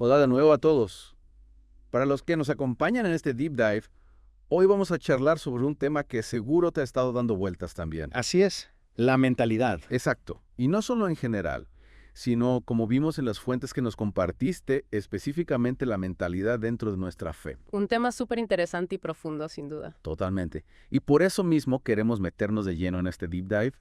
Hola de nuevo a todos. Para los que nos acompañan en este Deep Dive, hoy vamos a charlar sobre un tema que seguro te ha estado dando vueltas también. Así es, la mentalidad. Exacto. Y no solo en general, sino como vimos en las fuentes que nos compartiste, específicamente la mentalidad dentro de nuestra fe. Un tema súper interesante y profundo, sin duda. Totalmente. Y por eso mismo queremos meternos de lleno en este Deep Dive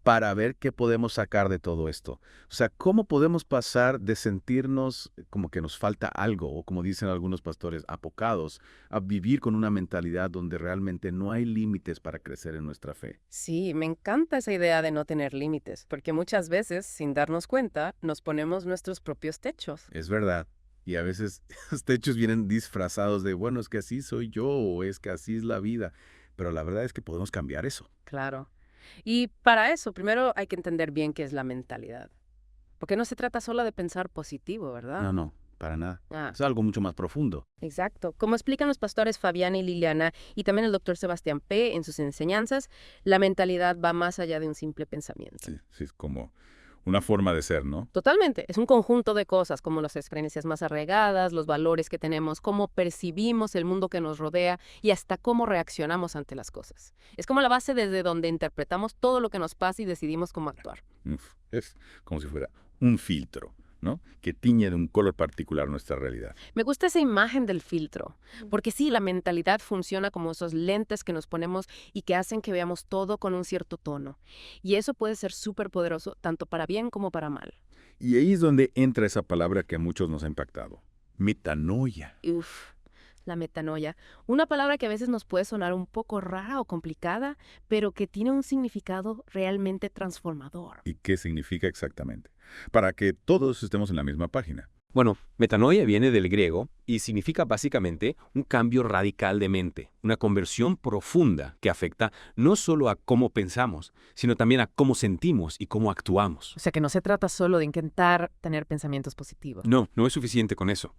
para ver qué podemos sacar de todo esto. O sea, cómo podemos pasar de sentirnos como que nos falta algo, o como dicen algunos pastores, apocados, a vivir con una mentalidad donde realmente no hay límites para crecer en nuestra fe. Sí, me encanta esa idea de no tener límites, porque muchas veces, sin darnos cuenta, nos ponemos nuestros propios techos. Es verdad. Y a veces los techos vienen disfrazados de, bueno, es que así soy yo, o es que así es la vida. Pero la verdad es que podemos cambiar eso. Claro. Y para eso, primero hay que entender bien qué es la mentalidad. Porque no se trata solo de pensar positivo, ¿verdad? No, no, para nada. Ah, Es algo mucho más profundo. exacto. Como explican los pastores Fabián y Liliana, y también el doctor Sebastián P. en sus enseñanzas, la mentalidad va más allá de un simple pensamiento. Sí, sí, es como una forma de ser, ¿no? Totalmente. Es un conjunto de cosas, como las experiencias más arraigadas, los valores que tenemos, cómo percibimos el mundo que nos rodea y hasta cómo reaccionamos ante las cosas. Es como la base desde donde interpretamos todo lo que nos pasa y decidimos cómo actuar. Es como si fuera un filtro, ¿no? Que tiñe de un color particular nuestra realidad. Me gusta esa imagen del filtro, porque sí, la mentalidad funciona como esos lentes que nos ponemos y que hacen que veamos todo con un cierto tono. Y eso puede ser súper poderoso, tanto para bien como para mal. Y ahí es donde entra esa palabra que a muchos nos ha impactado. Metanoia. Uf, la metanoia. Una palabra que a veces nos puede sonar un poco rara o complicada, pero que tiene un significado realmente transformador. ¿Y qué significa exactamente? Para que todos estemos en la misma página. Bueno, metanoia viene del griego y significa básicamente un cambio radical de mente, una conversión profunda que afecta no solo a cómo pensamos, sino también a cómo sentimos y cómo actuamos. O sea que no se trata solo de intentar tener pensamientos positivos. No, no es suficiente con eso,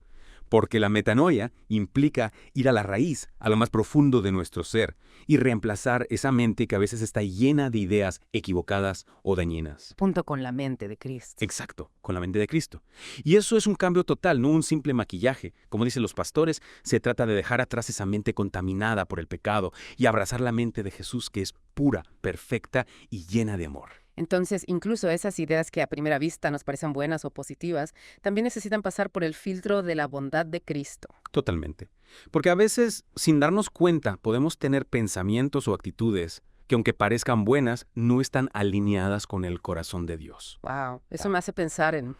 porque la metanoia implica ir a la raíz, a lo más profundo de nuestro ser, y reemplazar esa mente que a veces está llena de ideas equivocadas o dañinas. Punto con la mente de Cristo. Exacto, con la mente de Cristo. Y eso es un cambio total, no un simple maquillaje. Como dicen los pastores, se trata de dejar atrás esa mente contaminada por el pecado y abrazar la mente de Jesús, que es pura, perfecta y llena de amor. Entonces, incluso esas ideas que a primera vista nos parecen buenas o positivas, también necesitan pasar por el filtro de la bondad de Cristo. Totalmente. Porque a veces, sin darnos cuenta, podemos tener pensamientos o actitudes que, aunque parezcan buenas, no están alineadas con el corazón de Dios. Wow, eso me hace pensar en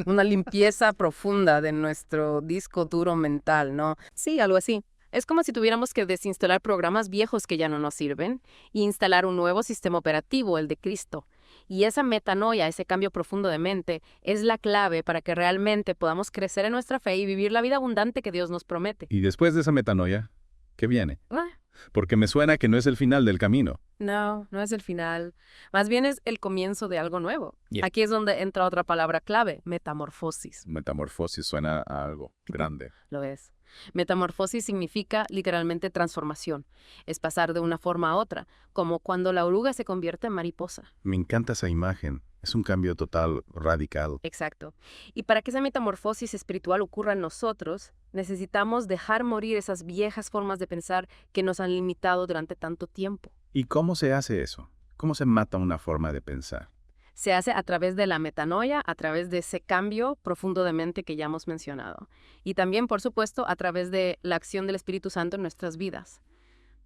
una limpieza profunda de nuestro disco duro mental, ¿no? Sí, algo así. Es como si tuviéramos que desinstalar programas viejos que ya no nos sirven y instalar un nuevo sistema operativo, el de Cristo. Y esa metanoia, ese cambio profundo de mente, es la clave para que realmente podamos crecer en nuestra fe y vivir la vida abundante que Dios nos promete. Y después de esa metanoia, ¿qué viene? Ah, Porque me suena que no es el final del camino. no, no es el final. Más bien es el comienzo de algo nuevo. Yeah. Aquí es donde entra otra palabra clave, metamorfosis. Metamorfosis suena a algo grande. Lo es. Metamorfosis significa literalmente transformación. Es pasar de una forma a otra, como cuando la oruga se convierte en mariposa. Me encanta esa imagen. Es un cambio total, radical. Exacto. Y para que esa metamorfosis espiritual ocurra en nosotros, necesitamos dejar morir esas viejas formas de pensar que nos han limitado durante tanto tiempo. ¿Y cómo se hace eso? ¿Cómo se mata una forma de pensar? Se hace a través de la metanoia, a través de ese cambio profundo de mente que ya hemos mencionado. Y también, por supuesto, a través de la acción del Espíritu Santo en nuestras vidas.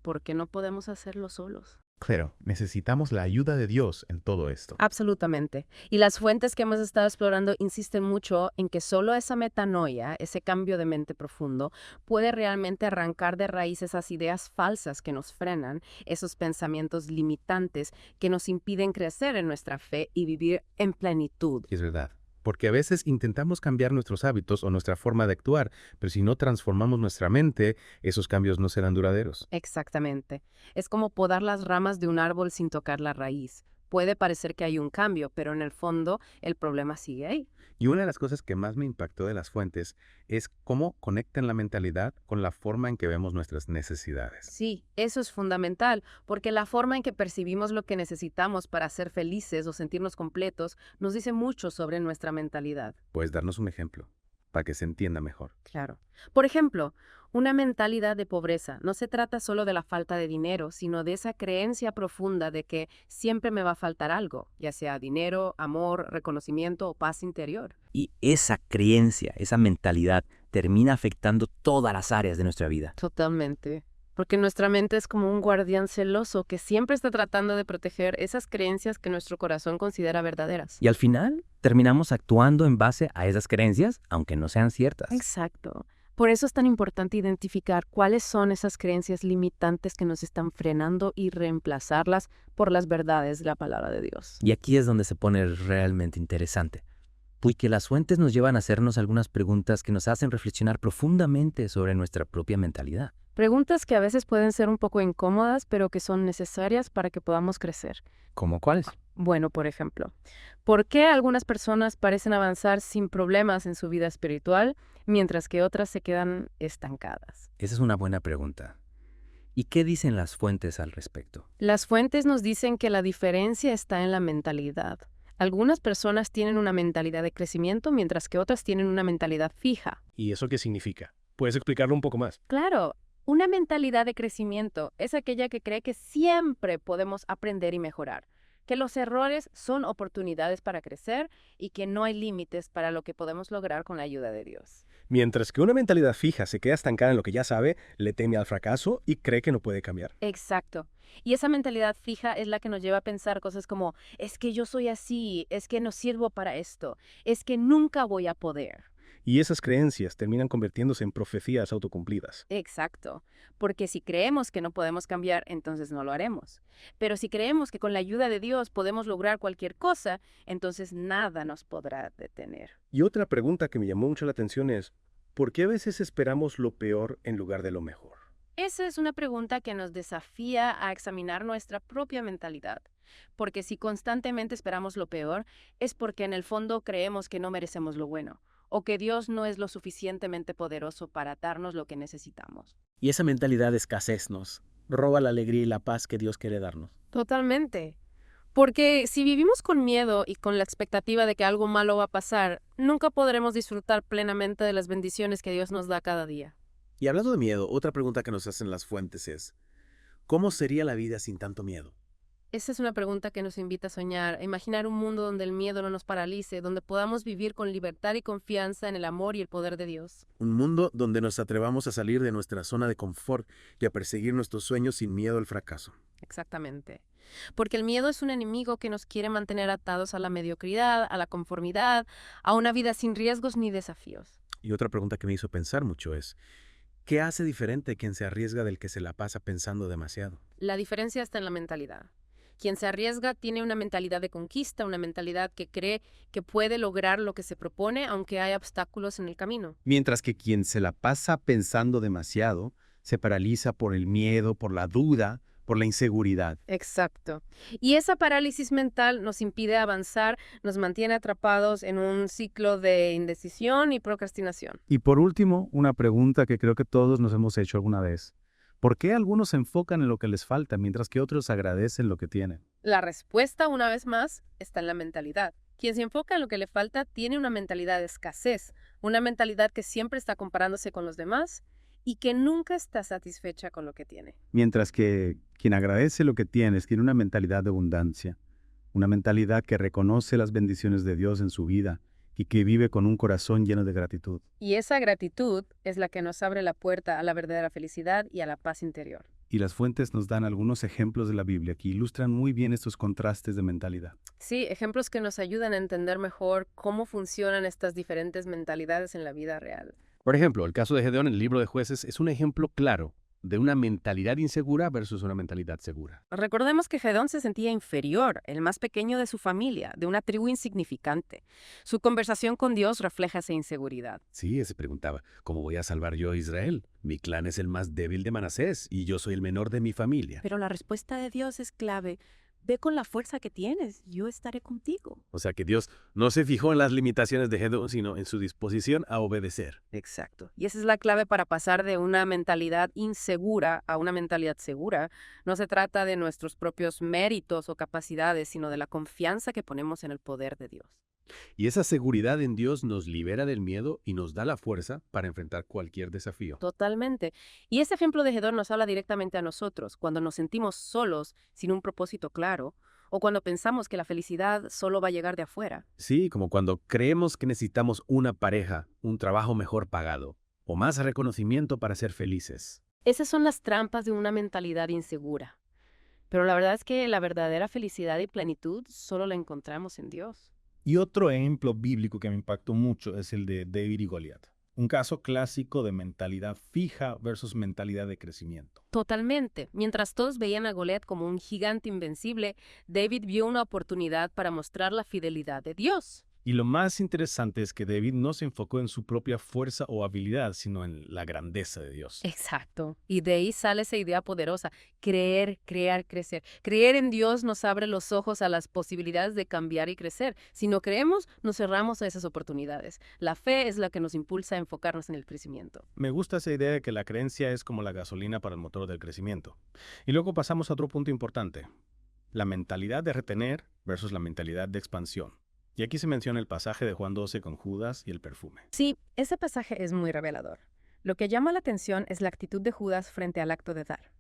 Porque no podemos hacerlo solos. Claro, necesitamos la ayuda de Dios en todo esto. Absolutamente. Y las fuentes que hemos estado explorando insisten mucho en que solo esa metanoia, ese cambio de mente profundo, puede realmente arrancar de raíz esas ideas falsas que nos frenan, esos pensamientos limitantes que nos impiden crecer en nuestra fe y vivir en plenitud. Es verdad. Porque a veces intentamos cambiar nuestros hábitos o nuestra forma de actuar, pero si no transformamos nuestra mente, esos cambios no serán duraderos. Exactamente. Es como podar las ramas de un árbol sin tocar la raíz. Puede parecer que hay un cambio, pero en el fondo el problema sigue ahí. Y una de las cosas que más me impactó de las fuentes es cómo conectan la mentalidad con la forma en que vemos nuestras necesidades. Sí, eso es fundamental, porque la forma en que percibimos lo que necesitamos para ser felices o sentirnos completos nos dice mucho sobre nuestra mentalidad. ¿Puedes darnos un ejemplo? para que se entienda mejor. Claro. Por ejemplo, una mentalidad de pobreza no se trata solo de la falta de dinero, sino de esa creencia profunda de que siempre me va a faltar algo, ya sea dinero, amor, reconocimiento o paz interior. Y esa creencia, esa mentalidad, termina afectando todas las áreas de nuestra vida. Totalmente. Porque nuestra mente es como un guardián celoso que siempre está tratando de proteger esas creencias que nuestro corazón considera verdaderas. Y al final, terminamos actuando en base a esas creencias, aunque no sean ciertas. Exacto. Por eso es tan importante identificar cuáles son esas creencias limitantes que nos están frenando y reemplazarlas por las verdades de la palabra de Dios. Y aquí es donde se pone realmente interesante, porque las fuentes nos llevan a hacernos algunas preguntas que nos hacen reflexionar profundamente sobre nuestra propia mentalidad. Preguntas que a veces pueden ser un poco incómodas, pero que son necesarias para que podamos crecer. ¿Cómo cuáles? Bueno, por ejemplo, ¿por qué algunas personas parecen avanzar sin problemas en su vida espiritual, mientras que otras se quedan estancadas? Esa es una buena pregunta. ¿Y qué dicen las fuentes al respecto? Las fuentes nos dicen que la diferencia está en la mentalidad. Algunas personas tienen una mentalidad de crecimiento, mientras que otras tienen una mentalidad fija. ¿Y eso qué significa? ¿Puedes explicarlo un poco más? Claro, una mentalidad de crecimiento es aquella que cree que siempre podemos aprender y mejorar, que los errores son oportunidades para crecer y que no hay límites para lo que podemos lograr con la ayuda de Dios. Mientras que una mentalidad fija se queda estancada en lo que ya sabe, le teme al fracaso y cree que no puede cambiar. Exacto. Y esa mentalidad fija es la que nos lleva a pensar cosas como, es que yo soy así, es que no sirvo para esto, es que nunca voy a poder. Y esas creencias terminan convirtiéndose en profecías autocumplidas. Exacto, porque si creemos que no podemos cambiar, entonces no lo haremos. Pero si creemos que con la ayuda de Dios podemos lograr cualquier cosa, entonces nada nos podrá detener. Y otra pregunta que me llamó mucho la atención es, ¿por qué a veces esperamos lo peor en lugar de lo mejor? Esa es una pregunta que nos desafía a examinar nuestra propia mentalidad. Porque si constantemente esperamos lo peor, es porque en el fondo creemos que no merecemos lo bueno, o que Dios no es lo suficientemente poderoso para darnos lo que necesitamos. Y esa mentalidad de escasez nos roba la alegría y la paz que Dios quiere darnos. Totalmente. Porque si vivimos con miedo y con la expectativa de que algo malo va a pasar, nunca podremos disfrutar plenamente de las bendiciones que Dios nos da cada día. Y hablando de miedo, otra pregunta que nos hacen las fuentes es, ¿cómo sería la vida sin tanto miedo? Esa es una pregunta que nos invita a soñar, a imaginar un mundo donde el miedo no nos paralice, donde podamos vivir con libertad y confianza en el amor y el poder de Dios. Un mundo donde nos atrevamos a salir de nuestra zona de confort y a perseguir nuestros sueños sin miedo al fracaso. Exactamente. Porque el miedo es un enemigo que nos quiere mantener atados a la mediocridad, a la conformidad, a una vida sin riesgos ni desafíos. Y otra pregunta que me hizo pensar mucho es, ¿qué hace diferente quien se arriesga del que se la pasa pensando demasiado? La diferencia está en la mentalidad. Quien se arriesga tiene una mentalidad de conquista, una mentalidad que cree que puede lograr lo que se propone aunque haya obstáculos en el camino. Mientras que quien se la pasa pensando demasiado se paraliza por el miedo, por la duda, por la inseguridad. Exacto. Y esa parálisis mental nos impide avanzar, nos mantiene atrapados en un ciclo de indecisión y procrastinación. Y por último, una pregunta que creo que todos nos hemos hecho alguna vez. ¿Por qué algunos se enfocan en lo que les falta mientras que otros agradecen lo que tienen? La respuesta, una vez más, está en la mentalidad. Quien se enfoca en lo que le falta tiene una mentalidad de escasez, una mentalidad que siempre está comparándose con los demás y que nunca está satisfecha con lo que tiene. Mientras que quien agradece lo que tienes tiene una mentalidad de abundancia, una mentalidad que reconoce las bendiciones de Dios en su vida y que vive con un corazón lleno de gratitud. Y esa gratitud es la que nos abre la puerta a la verdadera felicidad y a la paz interior. Y las fuentes nos dan algunos ejemplos de la Biblia que ilustran muy bien estos contrastes de mentalidad. Sí, ejemplos que nos ayudan a entender mejor cómo funcionan estas diferentes mentalidades en la vida real. Por ejemplo, el caso de Gedeón en el libro de Jueces es un ejemplo claro de una mentalidad insegura versus una mentalidad segura. Recordemos que Gedeón se sentía inferior, el más pequeño de su familia, de una tribu insignificante. Su conversación con Dios refleja esa inseguridad. Sí, se preguntaba, ¿cómo voy a salvar yo a Israel? Mi clan es el más débil de Manasés y yo soy el menor de mi familia. Pero la respuesta de Dios es clave. Ve con la fuerza que tienes, yo estaré contigo. O sea que Dios no se fijó en las limitaciones de Gedeón, sino en su disposición a obedecer. Exacto. Y esa es la clave para pasar de una mentalidad insegura a una mentalidad segura. No se trata de nuestros propios méritos o capacidades, sino de la confianza que ponemos en el poder de Dios. Y esa seguridad en Dios nos libera del miedo y nos da la fuerza para enfrentar cualquier desafío. Totalmente. Y ese ejemplo de Gedón nos habla directamente a nosotros, cuando nos sentimos solos, sin un propósito claro, o cuando pensamos que la felicidad solo va a llegar de afuera. Sí, como cuando creemos que necesitamos una pareja, un trabajo mejor pagado o más reconocimiento para ser felices. Esas son las trampas de una mentalidad insegura. Pero la verdad es que la verdadera felicidad y plenitud solo la encontramos en Dios. Y otro ejemplo bíblico que me impactó mucho es el de David y Goliat. Un caso clásico de mentalidad fija versus mentalidad de crecimiento. Totalmente. Mientras todos veían a Goliat como un gigante invencible, David vio una oportunidad para mostrar la fidelidad de Dios. Y lo más interesante es que David no se enfocó en su propia fuerza o habilidad, sino en la grandeza de Dios. Exacto. Y de ahí sale esa idea poderosa. Creer, crear, crecer. Creer en Dios nos abre los ojos a las posibilidades de cambiar y crecer. Si no creemos, nos cerramos a esas oportunidades. La fe es la que nos impulsa a enfocarnos en el crecimiento. Me gusta esa idea de que la creencia es como la gasolina para el motor del crecimiento. Y luego pasamos a otro punto importante. La mentalidad de retener versus la mentalidad de expansión. Y aquí se menciona el pasaje de Juan 12 con Judas y el perfume. Sí, ese pasaje es muy revelador. Lo que llama la atención es la actitud de Judas frente al acto de dar.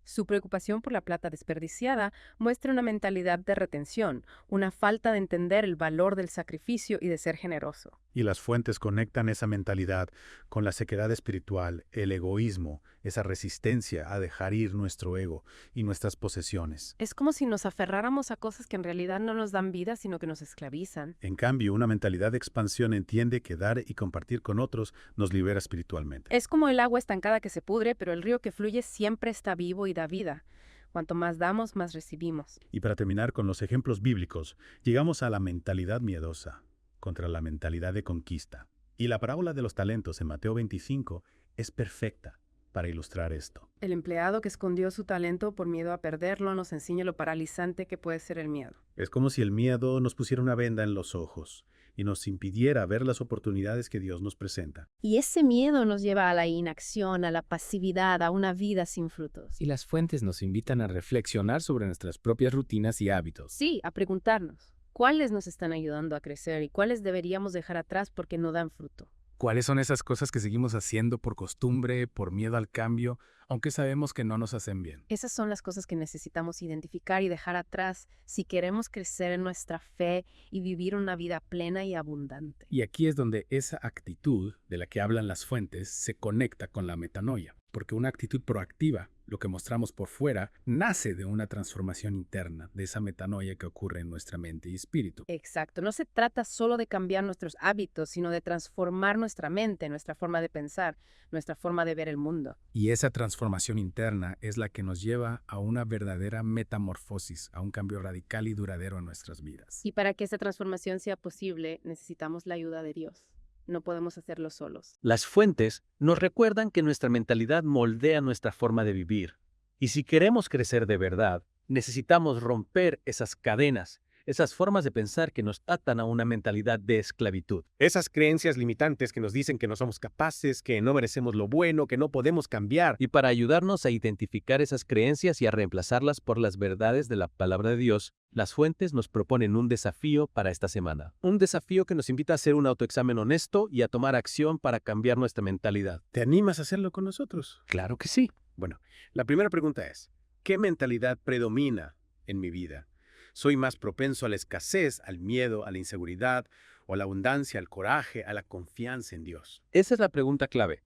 Su preocupación por la plata desperdiciada muestra una mentalidad de retención, una falta de entender el valor del sacrificio y de ser generoso. Y las fuentes conectan esa mentalidad con la sequedad espiritual, el egoísmo, esa resistencia a dejar ir nuestro ego y nuestras posesiones. Es como si nos aferráramos a cosas que en realidad no nos dan vida, sino que nos esclavizan. En cambio, una mentalidad de expansión entiende que dar y compartir con otros nos libera espiritualmente. Es como el agua estancada que se pudre, pero el río que fluye siempre está vivo y da vida. Cuanto más damos, más recibimos. Y para terminar con los ejemplos bíblicos, llegamos a la mentalidad miedosa contra la mentalidad de conquista. Y la parábola de los talentos en Mateo 25 es perfecta para ilustrar esto. El empleado que escondió su talento por miedo a perderlo nos enseña lo paralizante que puede ser el miedo. Es como si el miedo nos pusiera una venda en los ojos y nos impidiera ver las oportunidades que Dios nos presenta. Y ese miedo nos lleva a la inacción, a la pasividad, a una vida sin frutos. Y las fuentes nos invitan a reflexionar sobre nuestras propias rutinas y hábitos. Sí, a preguntarnos, ¿cuáles nos están ayudando a crecer y cuáles deberíamos dejar atrás porque no dan fruto? ¿Cuáles son esas cosas que seguimos haciendo por costumbre, por miedo al cambio, aunque sabemos que no nos hacen bien? Esas son las cosas que necesitamos identificar y dejar atrás si queremos crecer en nuestra fe y vivir una vida plena y abundante. Y aquí es donde esa actitud de la que hablan las fuentes se conecta con la metanoia, porque una actitud proactiva, lo que mostramos por fuera, nace de una transformación interna, de esa metanoia que ocurre en nuestra mente y espíritu. Exacto, no se trata solo de cambiar nuestros hábitos, sino de transformar nuestra mente, nuestra forma de pensar, nuestra forma de ver el mundo. Y esa transformación interna es la que nos lleva a una verdadera metamorfosis, a un cambio radical y duradero en nuestras vidas. Y para que esa transformación sea posible, necesitamos la ayuda de Dios. No podemos hacerlo solos. Las fuentes nos recuerdan que nuestra mentalidad moldea nuestra forma de vivir. Y si queremos crecer de verdad, necesitamos romper esas cadenas, esas formas de pensar que nos atan a una mentalidad de esclavitud. Esas creencias limitantes que nos dicen que no somos capaces, que no merecemos lo bueno, que no podemos cambiar. Y para ayudarnos a identificar esas creencias y a reemplazarlas por las verdades de la palabra de Dios, las fuentes nos proponen un desafío para esta semana. Un desafío que nos invita a hacer un autoexamen honesto y a tomar acción para cambiar nuestra mentalidad. ¿Te animas a hacerlo con nosotros? Claro que sí. Bueno, la primera pregunta es, ¿qué mentalidad predomina en mi vida? ¿Soy más propenso a la escasez, al miedo, a la inseguridad, o a la abundancia, al coraje, a la confianza en Dios? Esa es la pregunta clave.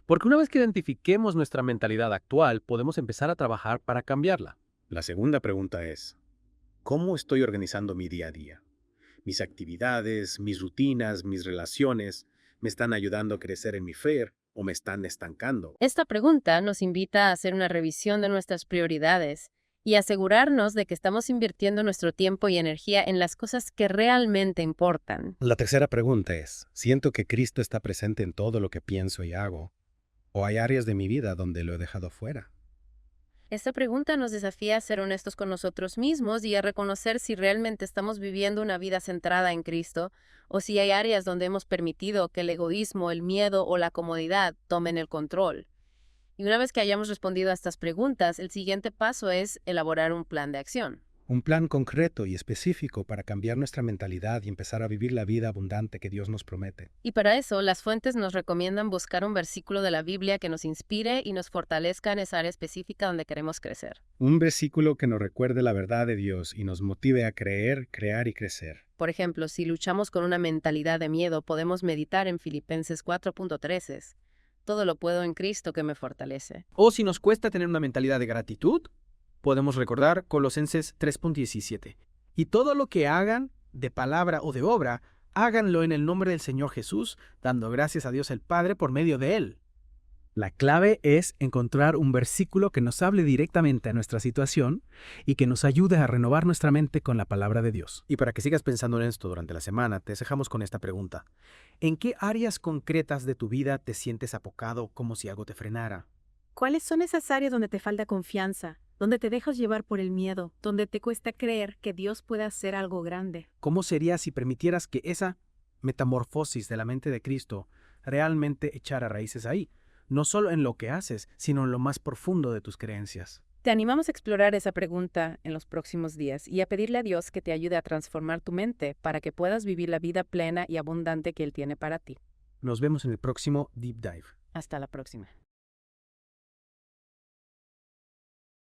Porque una vez que identifiquemos nuestra mentalidad actual, podemos empezar a trabajar para cambiarla. La segunda pregunta es, ¿cómo estoy organizando mi día a día? Mis actividades, mis rutinas, mis relaciones, ¿me están ayudando a crecer en mi fe o me están estancando? Esta pregunta nos invita a hacer una revisión de nuestras prioridades y asegurarnos de que estamos invirtiendo nuestro tiempo y energía en las cosas que realmente importan. La tercera pregunta es, ¿siento que Cristo está presente en todo lo que pienso y hago? ¿O hay áreas de mi vida donde lo he dejado fuera? Esta pregunta nos desafía a ser honestos con nosotros mismos y a reconocer si realmente estamos viviendo una vida centrada en Cristo o si hay áreas donde hemos permitido que el egoísmo, el miedo o la comodidad tomen el control. Y una vez que hayamos respondido a estas preguntas, el siguiente paso es elaborar un plan de acción. Un plan concreto y específico para cambiar nuestra mentalidad y empezar a vivir la vida abundante que Dios nos promete. Y para eso, las fuentes nos recomiendan buscar un versículo de la Biblia que nos inspire y nos fortalezca en esa área específica donde queremos crecer. Un versículo que nos recuerde la verdad de Dios y nos motive a creer, crear y crecer. Por ejemplo, si luchamos con una mentalidad de miedo, podemos meditar en Filipenses 4.13. Todo lo puedo en Cristo que me fortalece. O si nos cuesta tener una mentalidad de gratitud, podemos recordar Colosenses 3.17. Y todo lo que hagan, de palabra o de obra, háganlo en el nombre del Señor Jesús, dando gracias a Dios el Padre por medio de Él. La clave es encontrar un versículo que nos hable directamente a nuestra situación y que nos ayude a renovar nuestra mente con la palabra de Dios. Y para que sigas pensando en esto durante la semana, te dejamos con esta pregunta. ¿En qué áreas concretas de tu vida te sientes apocado como si algo te frenara? ¿Cuáles son esas áreas donde te falta confianza, donde te dejas llevar por el miedo, donde te cuesta creer que Dios puede hacer algo grande? ¿Cómo sería si permitieras que esa metamorfosis de la mente de Cristo realmente echara raíces ahí? No solo en lo que haces, sino en lo más profundo de tus creencias. Te animamos a explorar esa pregunta en los próximos días y a pedirle a Dios que te ayude a transformar tu mente para que puedas vivir la vida plena y abundante que Él tiene para ti. Nos vemos en el próximo Deep Dive. Hasta la próxima.